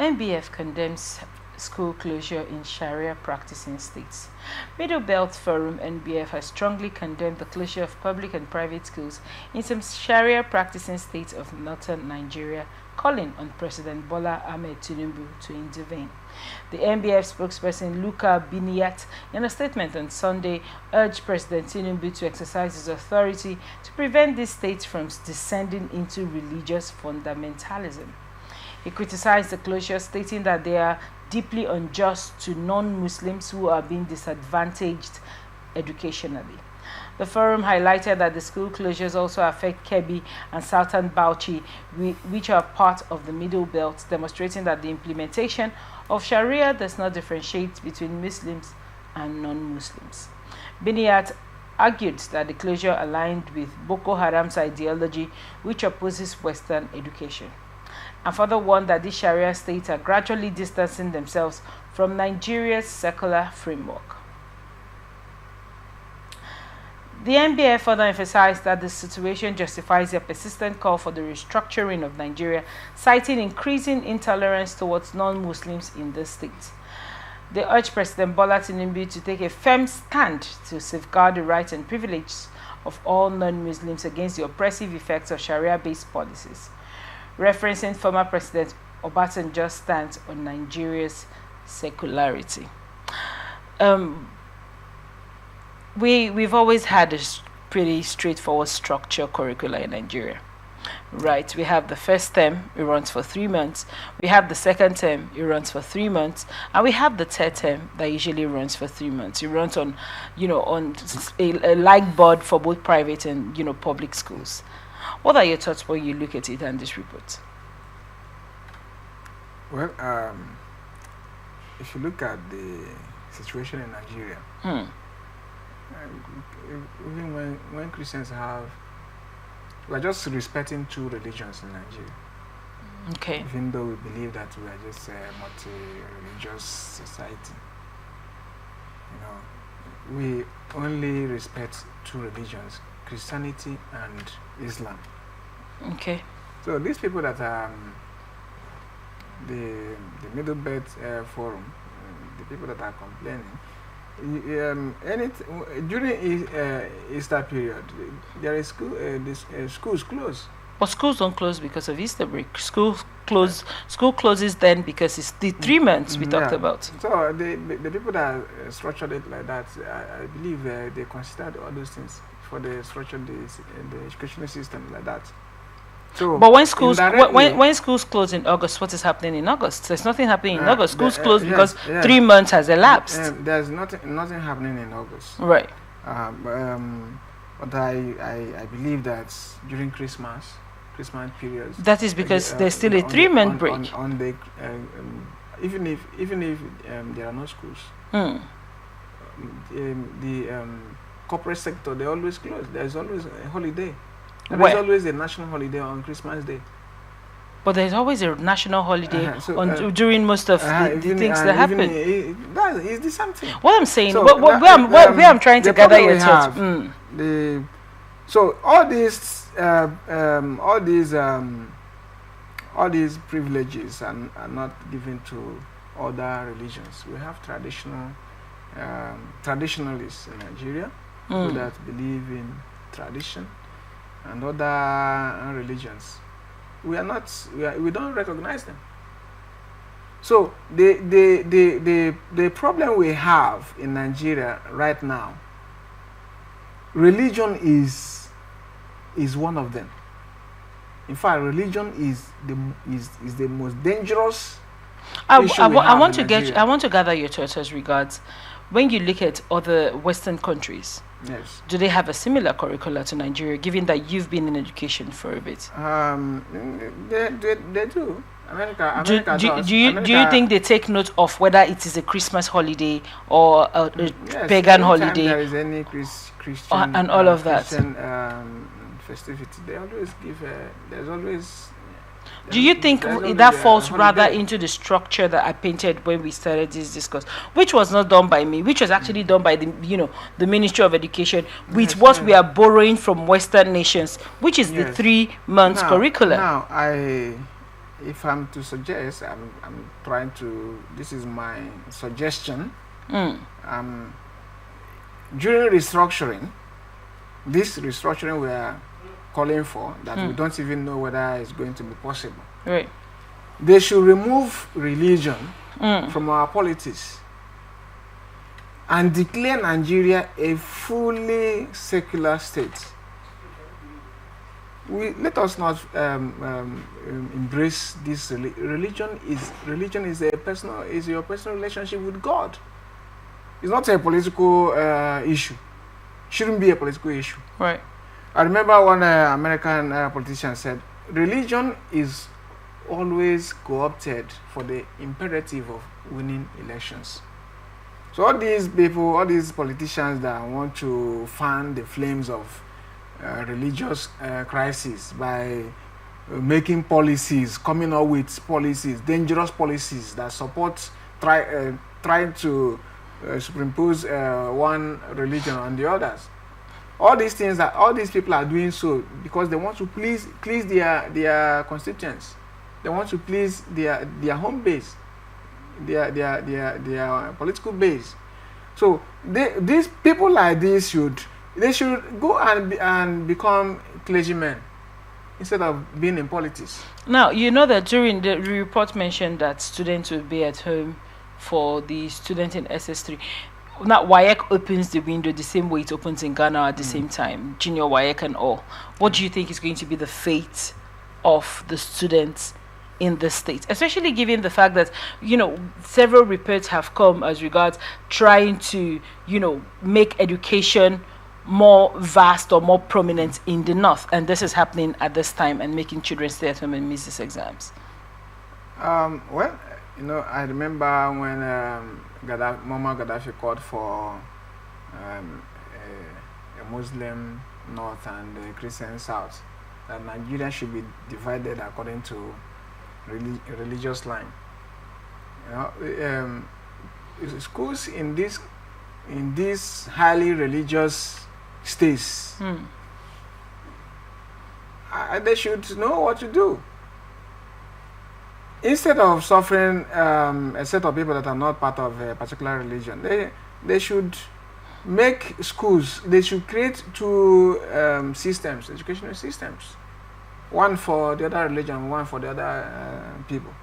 NBF condemns school closure in Sharia practicing states. Middle Belt Forum NBF has strongly condemned the closure of public and private schools in some Sharia practicing states of northern Nigeria, calling on President Bola Ahmed Tinubu to intervene. The NBF spokesperson Luka Biniat, in a statement on Sunday, urged President Tinubu to exercise his authority to prevent these states from descending into religious fundamentalism. He criticized the closure, stating that they are deeply unjust to non-Muslims who are being disadvantaged educationally. The forum highlighted that the school closures also affect Kebbi and Southern Bauchi, which are part of the Middle Belt, demonstrating that the implementation of Sharia does not differentiate between Muslims and non-Muslims. Biniat argued that the closure aligned with Boko Haram's ideology, which opposes Western education, and further warned that these Sharia states are gradually distancing themselves from Nigeria's secular framework. The NBF further emphasized that the situation justifies their persistent call for the restructuring of Nigeria, citing increasing intolerance towards non-Muslims in the state. They urged President Bola Tinubu to take a firm stand to safeguard the rights and privileges of all non-Muslims against the oppressive effects of Sharia-based policies, referencing former President Obasanjo's stance on Nigeria's secularity. We've always had a pretty straightforward structure curricula in Nigeria, right? We have the first term, it runs for 3 months. We have the second term, it runs for 3 months, and we have the third term that usually runs for 3 months. It runs on, on a like board for both private and public schools. What are your thoughts when you look at it and this report? Well, if you look at the situation in Nigeria, even when Christians we're just respecting two religions in Nigeria. Okay. Even though we believe that we are just a multi-religious society, we only respect two religions, Christianity and Islam. Okay. So these people that are the Middle Belt Forum, the people that are complaining, during Easter period, there is schools closed. But schools don't close because of Easter break. School closes then because it's the 3 months we talked about. So the people that structured it like that, I believe they considered all those things for the structure the educational system like that. So, but when schools close in August, what is happening in August? There's nothing happening in August. Schools close because 3 months has elapsed. There's nothing happening in August. Right. But I believe that during Christmas periods. That is because there's still a 3 month break. Even if there are no schools, the corporate sector, they always close. There's always a holiday. There's always a national holiday on Christmas Day. But there's always a national holiday during most of the things that happen. It's the same thing. What I'm saying, where I'm trying to gather your thoughts. So all these privileges are not given to other religions. We have traditionalists in Nigeria who that believe in tradition and other religions. We don't recognize them. So the problem we have in Nigeria right now, religion is one of them. In fact, religion is the most dangerous issue I want to gather your thoughts as regards when you look at other Western countries. Yes. Do they have a similar curricula to Nigeria, given that you've been in education for a bit? They do. America do you think they take note of whether it is a Christmas holiday or a pagan holiday? There is any Christian and all of that. Christian, festivity. They always give. There's always. Do you think that falls rather into the structure that I painted when we started this discourse, which was not done by me, which was actually done by the Ministry of Education, with what we are borrowing from Western nations, which is the 3 months curriculum? Now, if I'm to suggest, I'm trying to. This is my suggestion. During restructuring, this restructuring we are calling for, that we don't even know whether it's going to be possible. Right. They should remove religion from our politics and declare Nigeria a fully secular state. Let us not embrace this. Religion is your personal relationship with God. It's not a political issue. Shouldn't be a political issue. Right. I remember one American politician said, religion is always co-opted for the imperative of winning elections. So all these people, all these politicians that want to fan the flames of religious crisis by making policies, coming up with policies, dangerous policies that support trying to superimpose one religion on the others. All these things that all these people are doing so because they want to please their constituents. They want to please their home base, their political base. So these people like this should go and become clergymen instead of being in politics. Now, you know that during the report mentioned that students will be at home for the student in SS3. Now, WAEC opens the window the same way it opens in Ghana at the same time, junior WAEC and all. What do you think is going to be the fate of the students in the state, especially given the fact that, several reports have come as regards trying to, make education more vast or more prominent in the north, and this is happening at this time and making children stay at home and miss these exams? Well, I remember when Muammar Gaddafi called for a Muslim north and a Christian south, that Nigeria should be divided according to religious line. Schools in these highly religious states, they should know what to do. Instead of suffering a set of people that are not part of a particular religion, they should make schools. They should create two systems, educational systems, one for the other religion, one for the other people.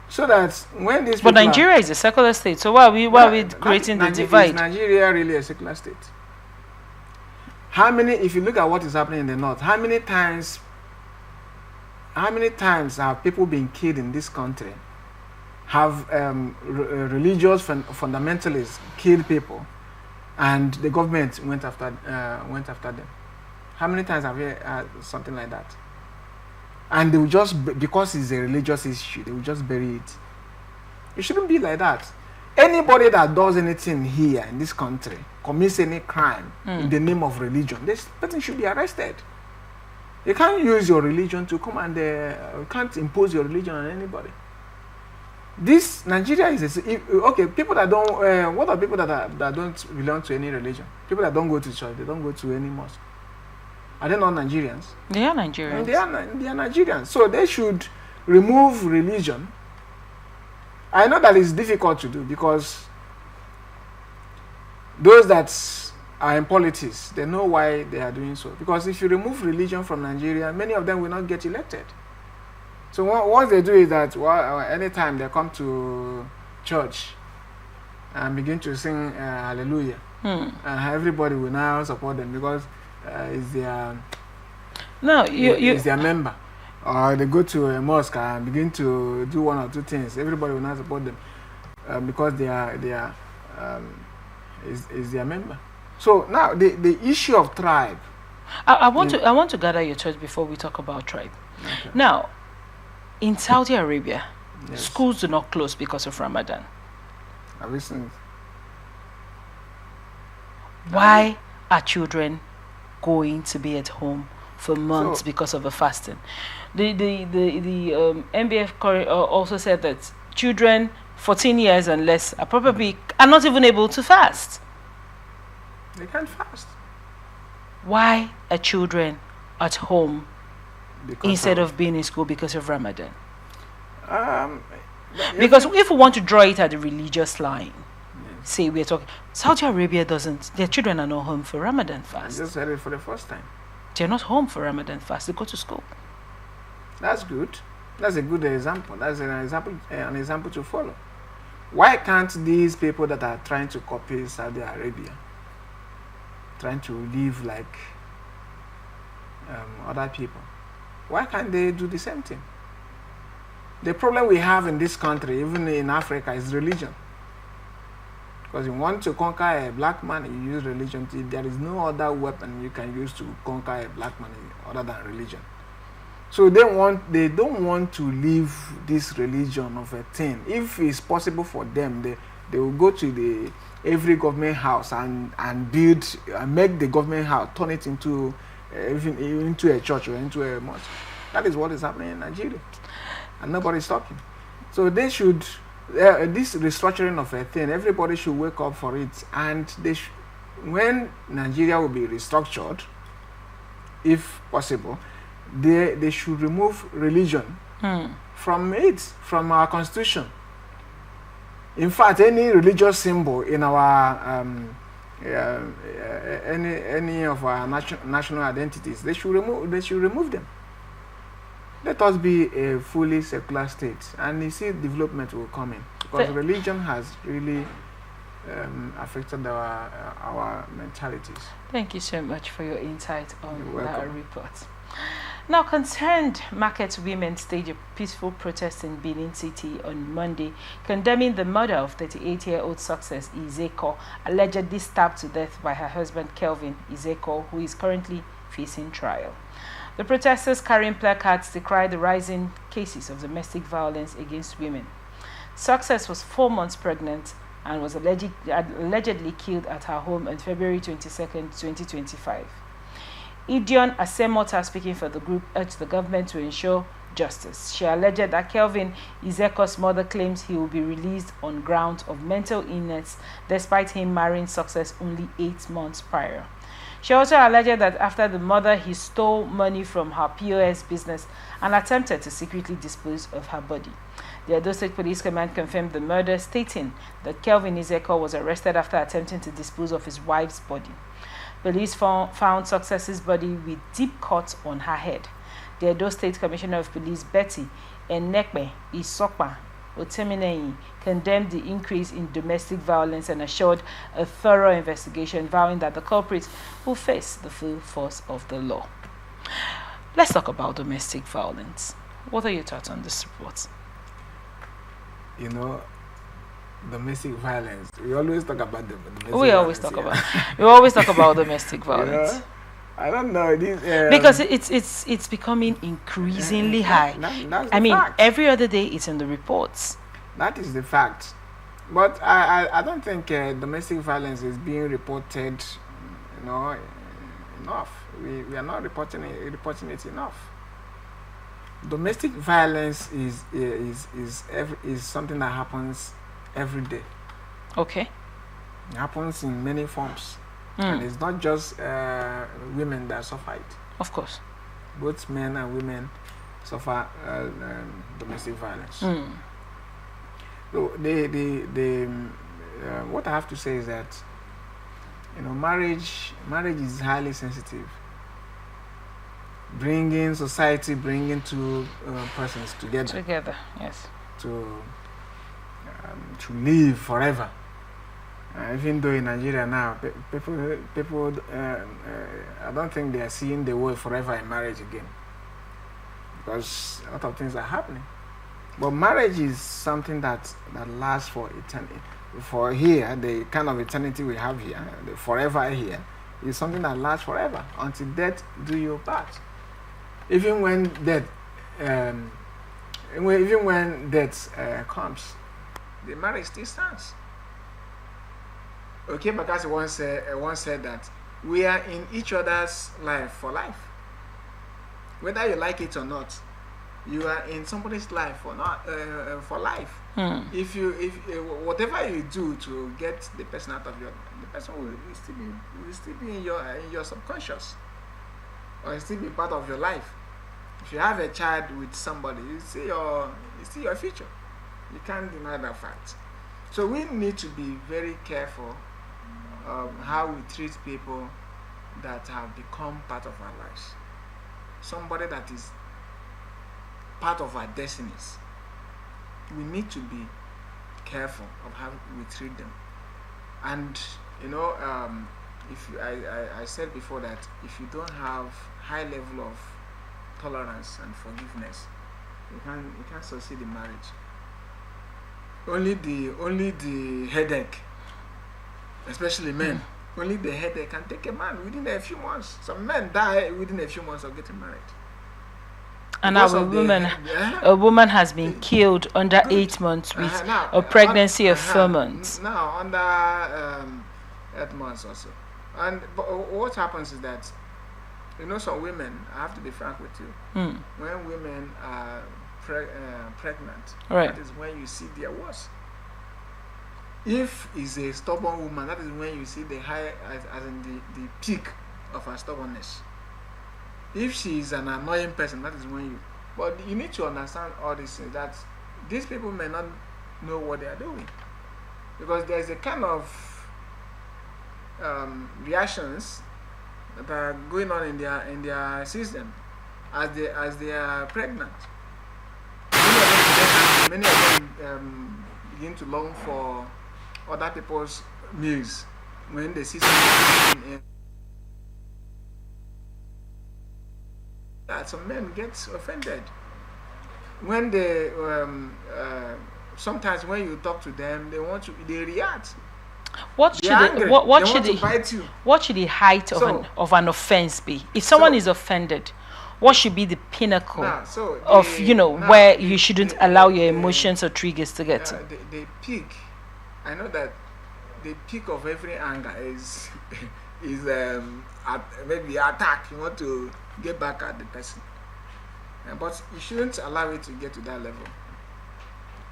So that when these but Nigeria is a secular state, so why are we creating the divide? Is Nigeria really a secular state? If you look at what is happening in the north, how many times have people been killed in this country? Have religious fundamentalists killed people, and the government went after them? How many times have you had something like that? And they will just, because it's a religious issue, they will just bury it. It shouldn't be like that. Anybody that does anything here in this country, commits any crime in the name of religion, this person should be arrested. You can't use your religion to come and you can't impose your religion on anybody. This Nigeria is okay. People that don't. What are people that don't belong to any religion? People that don't go to church, they don't go to any mosque. Are they not Nigerians? They are Nigerians. And they are Nigerians. So they should remove religion. I know that it's difficult to do because those that are in politics, they know why they are doing so. Because if you remove religion from Nigeria, many of them will not get elected. So what they do is that anytime they come to church and begin to sing hallelujah, everybody will now support them because it's their member. Or they go to a mosque and begin to do one or two things. Everybody will now support them because they are is their member. So now the issue of tribe. I want to gather your thoughts before we talk about tribe. Okay. Now, in Saudi Arabia, schools do not close because of Ramadan. Have you seen? Why are children going to be at home for months because of the fasting? The MBF also said that children 14 years and less are not even able to fast. They can't fast. Why are children at home instead of being in school because of Ramadan? Um, Because if we want to draw it at the religious line, say we're talking, Saudi Arabia doesn't, their children are not home for Ramadan I fast. just heard it for the first time. They're not home for Ramadan fast, they go to school. That's good. That's a good example. That's an example to follow. Why can't these people that are trying to copy Saudi Arabia, trying to live like other people, why can't they do the same thing? The problem we have in this country, even in Africa, is religion. Because you want to conquer a black man, you use religion. There is no other weapon you can use to conquer a black man other than religion. So they don't want to leave this religion of a thing. If it's possible for them, they will go to every government house and build and make the government house, turn it into a church or into a mosque. That is what is happening in Nigeria, and nobody's talking. So they should this restructuring of a thing. Everybody should wake up for it, and when Nigeria will be restructured, if possible, they should remove religion from our constitution. In fact, any religious symbol in our any of our national identities, they should remove them. Let us be a fully secular state, and you see development will come in, because religion has really affected our mentalities. Thank you so much for your insight on that report. Now, concerned market women staged a peaceful protest in Benin City on Monday, condemning the murder of 38-year-old Success Izekor, allegedly stabbed to death by her husband Kelvin Izekor, who is currently facing trial. The protesters, carrying placards, decried the rising cases of domestic violence against women. Success was 4 months pregnant and was allegedly killed at her home on February 22, 2025. EDO STATE, speaking for the group, urged the government to ensure justice. She alleged that Kelvin Izekor's mother claims he will be released on grounds of mental illness despite him marrying Success only 8 months prior. She also alleged that after the mother, he stole money from her POS business and attempted to secretly dispose of her body. The EDO State Police Command confirmed the murder, stating that Kelvin Izekor was arrested after attempting to dispose of his wife's body. Police found Success's body with deep cuts on her head. The Edo State Commissioner of Police, Betty Enekpe Isokpa Oteminei, condemned the increase in domestic violence and assured a thorough investigation, vowing that the culprits will face the full force of the law. Let's talk about domestic violence. What are your thoughts on this report? You know, domestic violence. We always talk about the domestic violence. We always talk about domestic violence. You know, I don't know this because it's becoming increasingly high. That's I mean, fact. every other day it's in the reports. That is the fact. But I don't think domestic violence is being reported, you know, enough. We are not reporting it enough. Domestic violence is something that happens every day. Okay. It happens in many forms. And it's not just women that suffer it. Of course. Both men and women suffer domestic violence. So what I have to say is that, you know, marriage is highly sensitive. Bringing two persons together. Yes. To live forever. Even though in Nigeria now, people I don't think they are seeing the word forever in marriage again, because a lot of things are happening. But marriage is something that lasts for eternity. For here, the kind of eternity we have here, the forever here, is something that lasts forever until death do you part. Even when death comes, the marriage still stands. Okay, because once said that we are in each other's life for life. Whether you like it or not, you are in somebody's life or not for life. If whatever you do to get the person out of the person will still be in your subconscious, or still be part of your life. If you have a child with somebody, you see your future. You can't deny that fact. So we need to be very careful how we treat people that have become part of our lives. Somebody that is part of our destinies. We need to be careful of how we treat them. And I said before that if you don't have high level of tolerance and forgiveness, you can't succeed in marriage. Only the headache, especially men, only the headache can take a man within a few months. Some men die within a few months of getting married. And now a woman has been killed under 8 months with a pregnancy of 4 months. Now under 8 months or so. And what happens is that, some women, I have to be frank with you, when women are pregnant, right, that is when you see their worst. If it's a stubborn woman, that is when you see the high, as in the peak of her stubbornness. If she is an annoying person, that is when you. But you need to understand all these things, that these people may not know what they are doing, because there is a kind of reactions that are going on in their system as they are pregnant. Many of them begin to long for other people's meals when they see something. Some men get offended when they sometimes when you talk to them, they react. What should the height of an offense be? If someone is offended, what should be the pinnacle where you shouldn't allow your emotions or triggers to get to? The peak, I know that the peak of every anger is maybe attack. You want to get back at the person, but you shouldn't allow it to get to that level.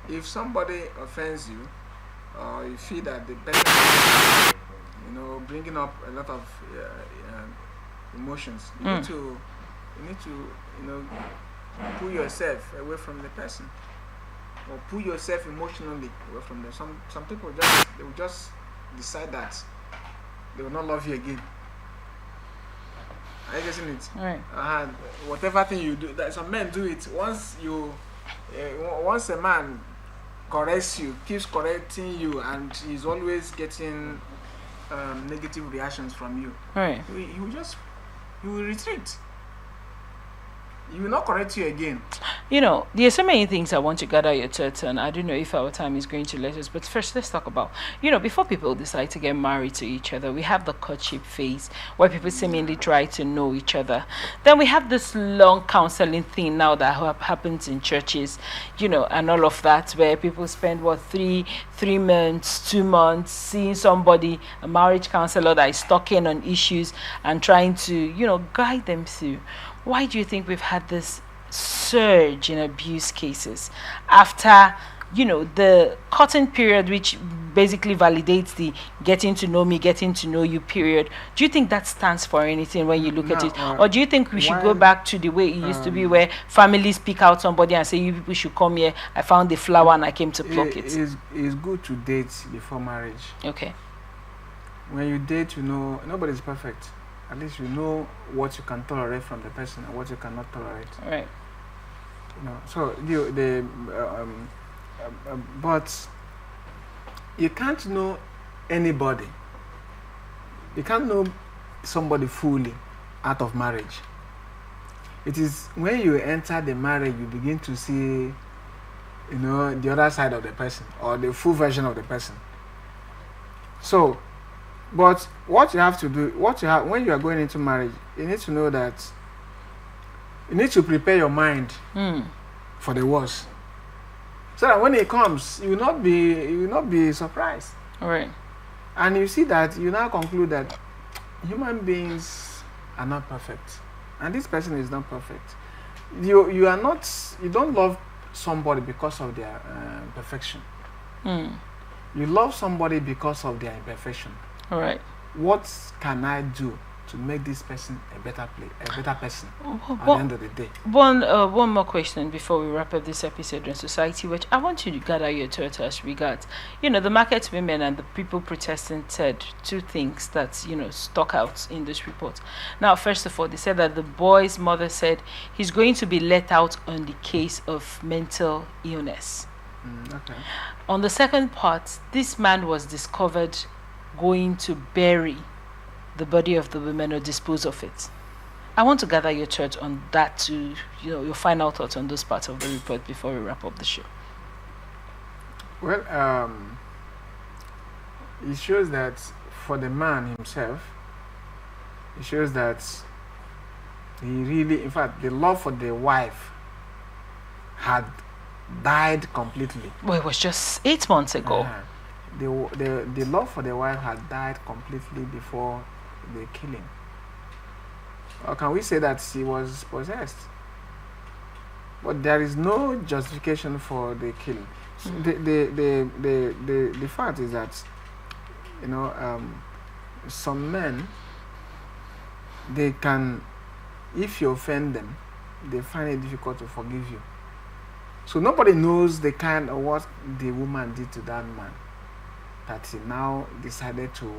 If somebody offends you, or you feel that the person, bringing up a lot of emotions, you need to pull yourself away from the person, or pull yourself emotionally away from them. Some people they will just decide that they will not love you again. Are you getting it? Right. Whatever thing you do, that some men do it. Once a man corrects you, keeps correcting you, and he's always getting negative reactions from you, right, he will retreat. He will not correct you again. There's so many things I want to gather your thoughts on. I don't know if our time is going to let us, but first let's talk about, before people decide to get married to each other, we have the courtship phase where people seemingly try to know each other. Then we have this long counseling thing now that happens in churches, and all of that, where people spend 3 months, 2 months seeing somebody, a marriage counselor that is talking on issues and trying to, guide them through. Why do you think we've had this surge in abuse cases after, the courting period, which basically validates the getting to know me, getting to know you period? Do you think that stands for anything when you look at it? Or do you think we should go back to the way it used to be, where families pick out somebody and say, you people should come here, I found the flower and I came to pluck it? It's good to date before marriage. Okay. When you date, nobody's perfect. At least you know what you can tolerate from the person and what you cannot tolerate. Right. So but you can't know anybody. You can't know somebody fully out of marriage. It is when you enter the marriage you begin to see, the other side of the person, or the full version of the person. So, but what you have to do, when you are going into marriage, you need to know that you need to prepare your mind for the worst, so that when it comes, you will not be surprised. All right. And you see that you now conclude that human beings are not perfect, and this person is not perfect. You don't love somebody because of their perfection. You love somebody because of their imperfection. All right. What can I do to make this person a better person at the Well, end of the day. one more question before we wrap up this episode on Society Watch. I want you to gather your thoughts as regards, the market women and the people protesting said two things that, stuck out in this report. Now, first of all, they said that the boy's mother said he's going to be let out on the case of mental illness. Okay. On the second part, this man was discovered going to bury the body of the woman or dispose of it. I want to gather your thoughts on that too, your final thoughts on those parts of the report before we wrap up the show. Well, it shows that for the man himself, it shows that he really, in fact, the love for the wife had died completely. Well, it was just 8 months ago. The love for the wife had died completely before the killing. Or can we say that she was possessed? But there is no justification for the killing. The fact is that some men, they can, if you offend them, they find it difficult to forgive you. So nobody knows the kind of what the woman did to that man, that he now decided to.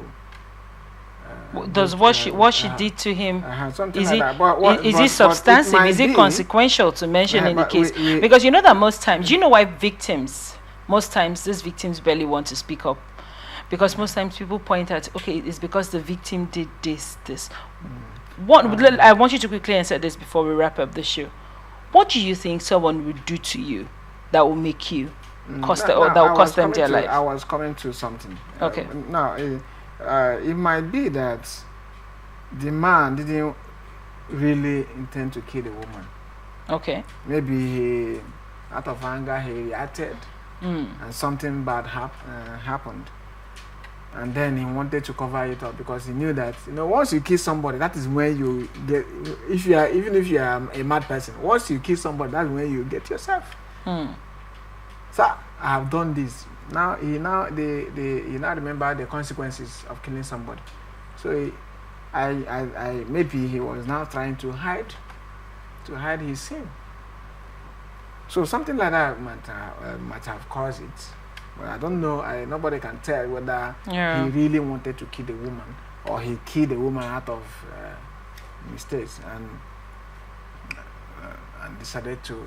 Does what she did to him? Something Is like it that. But is it substantive? Is it consequential to mention in the case? Because you know that most times, why most times these victims barely want to speak up, because most times people point out, okay, it's because the victim did this. I want you to quickly answer this before we wrap up the show. What do you think someone would do to you that will make you cost them their life? I was coming to something. Okay. It might be that the man didn't really intend to kill the woman. Okay. Maybe he, out of anger, he reacted, and something bad happened, and then he wanted to cover it up because he knew that once you kill somebody, that is when you get. Even if you are a mad person, once you kill somebody, that's when you get yourself. So I have done this. Now he now remember the consequences of killing somebody. So I maybe he was now trying to hide his sin. So something like that might have caused it. But I don't know. Nobody can tell whether he really wanted to kill the woman or he killed the woman out of mistakes and decided to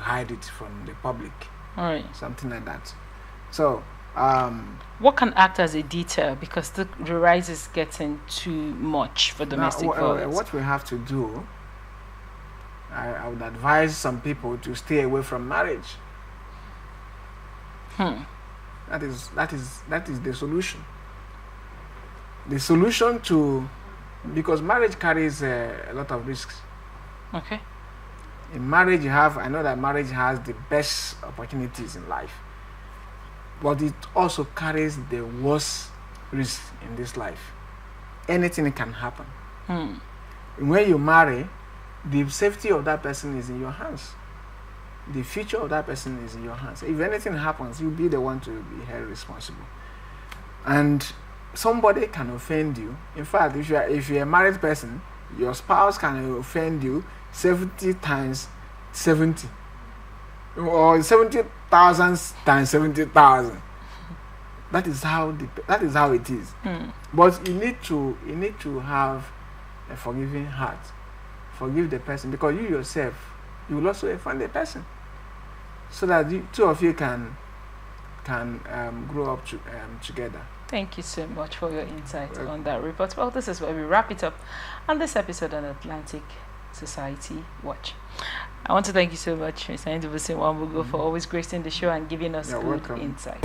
hide it from the public. All right. Something like that. So, what can act as a deter, because the rise is getting too much for domestic violence? What we have to do, I would advise some people to stay away from marriage. That is the solution. The solution because marriage carries a lot of risks. Okay. In marriage, I know that marriage has the best opportunities in life, but it also carries the worst risks in this life. Anything can happen. When you marry, the safety of that person is in your hands. The future of that person is in your hands. If anything happens, you'll be the one to be held responsible. And somebody can offend you. In fact, if you're a married person, your spouse can offend you 70 times 70, or 70,000 times 70,000. That is how it is. But you need to have a forgiving heart. Forgive the person, because you yourself, you will also offend the person, so that the two of you can grow up together. Thank you so much for your insight on that report. Well, this is where we wrap it up on this episode on Atlantic Society Watch. I want to thank you so much, Mr. Ndubisi Wambugo, for always gracing the show and giving us good insight.